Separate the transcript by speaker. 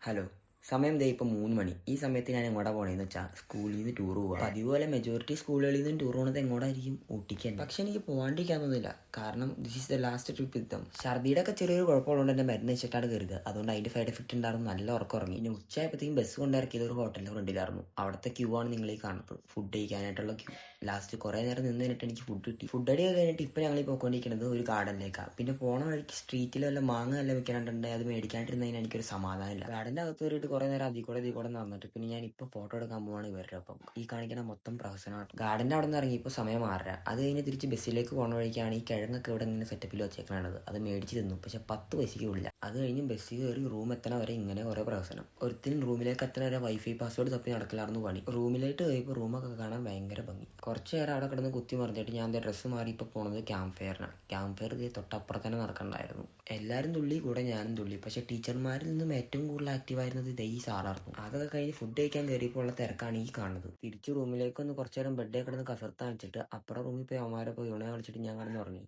Speaker 1: Hello. സമയം ദേ ഇപ്പോൾ 3 മണി. ഈ സമയത്ത് ഞാൻ എങ്ങോട്ടാ പോണേന്ന് വെച്ചാൽ സ്കൂളിൽ നിന്ന് ടൂർ പോവുക. പതിവുപോലെ മെജോറിറ്റി സ്കൂളുകളിൽ നിന്നും ടൂർ പോകുന്നത് എങ്ങോട്ടായിരിക്കും? ഊട്ടിക്ക് തന്നെ. പക്ഷെ എനിക്ക് പോകാണ്ടിരിക്കാൻ തോന്നുന്നില്ല. കാരണം this is the last trip with them. ഛർദിയുടെ ഒക്കെ ചെറിയൊരു കുഴപ്പമുള്ളതുകൊണ്ട് തന്നെ മരുന്ന് വെച്ചിട്ടാണ് കയറിയത്. അതുകൊണ്ട് അതിൻ്റെ സൈഡ് എഫക്റ്റ് ഉണ്ടായിരുന്നു. നല്ല ഉറക്കം ഉറങ്ങി. പിന്നെ ഉച്ചയായപ്പോഴത്തേക്കും ബസ് കൊണ്ടിറക്കിയത് ഒരു ഹോട്ടലിൻ്റെ ഫ്രണ്ടിലായിരുന്നു. അവിടുത്തെ ക്യൂ ആണ് നിങ്ങൾ ഈ കാണുന്നത്. Food കഴിക്കാനായിട്ടുള്ള Q. ലാസ്റ്റ് കുറേ നേരം നിന്ന് കഴിഞ്ഞിട്ട് എനിക്ക് ഫുഡ് കിട്ടി. ഫുഡ് അടി കഴിഞ്ഞിട്ട് ഇപ്പോൾ ഞങ്ങൾ ഈ പോയിക്കൊണ്ടിരിക്കുന്നത് ഒരു ഗാർഡനിലേക്കാണ്. പിന്നെ പോണ വഴിക്ക് സ്ട്രീറ്റിൽ വല്ല മാങ്ങ വല്ല വെക്കാനുണ്ടെങ്കിൽ അത് മേടിക്കാണ്ടിരുന്നതിന് എനിക്കൊരു സമാധാനമില്ല. ഗാർഡൻ്റെ അകത്ത് കയറിയിട്ട് കുറേ നേരം അതിൽ കൂടെ നടന്നിട്ട് പിന്നെ ഞാൻ ഇപ്പോൾ ഫോട്ടോ എടുക്കാൻ പോവാണ് ഇവരുടെ ഒപ്പം. ഈ കാണിക്കുന്ന മൊത്തം പ്രഹസനമാണ്. ഗാർഡൻ്റെ അവിടെ നിന്ന് ഇറങ്ങി ഇപ്പോൾ സമയം 6:30. അത് കഴിഞ്ഞ് തിരിച്ച് ബസ്സിലേക്ക് പോണ വഴിക്കാണ് ഈ കിഴങ്ങൊക്കെ ഇവിടെ ഇങ്ങനെ സെറ്റപ്പിൽ വെച്ചേക്കണത്. അത് മേടിച്ച് തിന്നു. പക്ഷെ 10 പൈസയ്ക്ക് ഉള്ളില്ല. അത് കഴിഞ്ഞ് ബസ്സിൽ കയറി റൂം എത്തണ വരെ ഇങ്ങനെ കുറേ പ്രഹസനം. ഒരുത്തിനും റൂമിലേക്ക് എത്തണ വരെ വൈഫൈ പാസ്വേഡ് തപ്പി നടക്കലായിരുന്നു പണി. റൂമിലേക്ക് പോയപ്പോൾ റൂമൊക്കെ കാണാൻ ഭയങ്കര ഭംഗി. കുറച്ച് നേരം അവിടെ കിടന്ന് കുത്തി മറിഞ്ഞിട്ട് ഞാൻ എൻ്റെ ഡ്രസ്സ് മാറി ഇപ്പോൾ പോണത് ക്യാമ്പ് ഫെയറിനാണ്. ക്യാമ്പ് ഫെയർ തൊട്ടപ്പുറത്ത് തന്നെ നടക്കണ്ടായിരുന്നു. എല്ലാവരും തുള്ളി, കൂടെ ഞാനും തുള്ളി. പക്ഷേ ടീച്ചർമാരിൽ നിന്നും ഏറ്റവും കൂടുതൽ ആക്റ്റീവായിരുന്നത് ഈ സാറായിരുന്നു. അതൊക്കെ കഴിഞ്ഞ് ഫുഡ് കഴിക്കാൻ കയറിയപ്പോൾ ഉള്ള തിരക്കാണ് ഈ കാണുന്നത്. തിരിച്ച് റൂമിലേക്ക് ഒന്ന് കുറച്ച് നേരം ബെഡേ കിടന്ന് കസർത്ത് കാണിച്ചിട്ട് അപ്പുറം റൂമിൽ പോയി അവന്മാരെ പോയി കളിച്ചിട്ട് ഞാൻ കിടന്ന് ഉറങ്ങി.